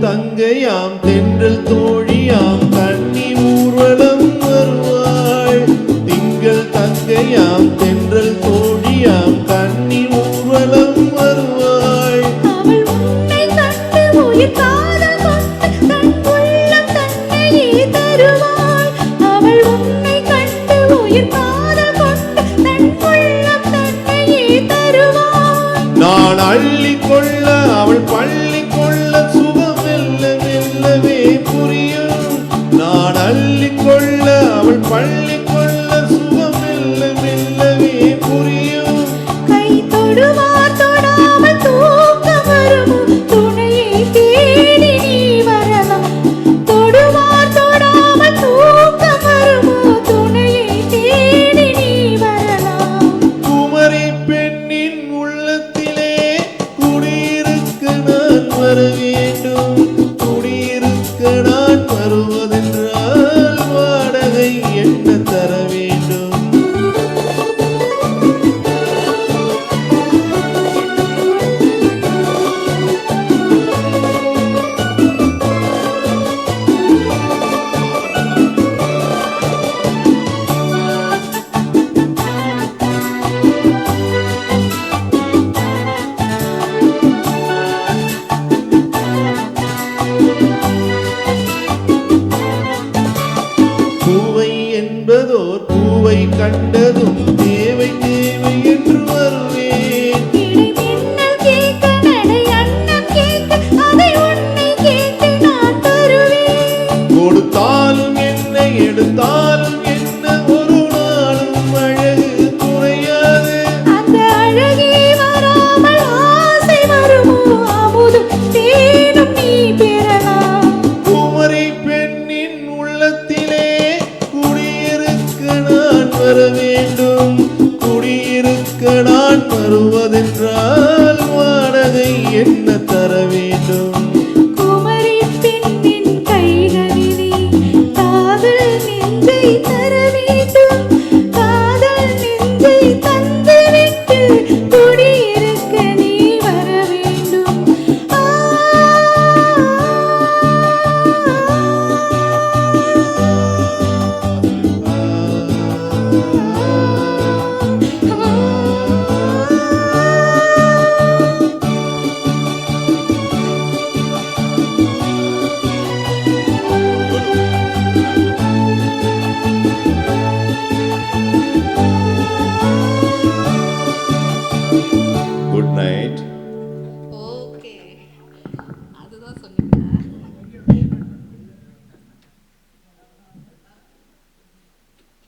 தங்கையாம் தென்றல் தோழியாம் கன்னி ஊர்வலம் வருவாள். திங்கள் தங்கையாம் தென்றல் தோழியாம் கன்னி ஊர்வலம் வருவாள். அவள் உன்னை கண்டு உயிர் காதல் கொண்டு தன் உள்ளம் தன்னையே தருவாள். அவள் உன்னை கண்டு உயிர் காதல் கொண்டு தன் உள்ளம் தன்னையே தருவாள். நான் அள்ளி கொள்ள அவள் பள்ளி கொள்ள சுகம் மெல்ல மெல்லவே புரியும். நான் அள்ளி கொள்ள அவள் பள்ளி கொள்ள சுகம் மெல்ல மெல்லவே புரியும். கை தொடுவார் தொடாமல் தூக்கம் வருமோ துணையை தேடி நீ வரலாம். தொடுவார் தொடாமல் தூக்கம் வருமோ துணையை தேடி நீ வரலாம். குமரி பெண்ணின் உள்ளத்திலே குடியிருக்க நான் வர வேண்டும். குடியிருக்க நான் வருவதென்றால் வாடகை என்ன தர வேண்டும்? பூவை என்பதோர் பூவை கண்டதும் தேவை தேவை என்று வருவேன். இடை மின்னல் கேட்க நடை அன்னம் கேட்க அதை உன்னை கேட்டு நான் தருவேன். கொடுத்தாலும் என்ன எடுத்தாலும் என்ன ஒரு நாளும் அழகு குறையாது. அந்த அழகே வராமல் ஆசை வருமோ அமுதும் தேனும் நீ பெறலாம். குமரி பெண்ணின் உள்ளத்திலே குடியிருக்க நான் வர வேண்டும். குடியிருக்க நான் வருவதென்றால் வாடகை என்ன தர வேண்டும்?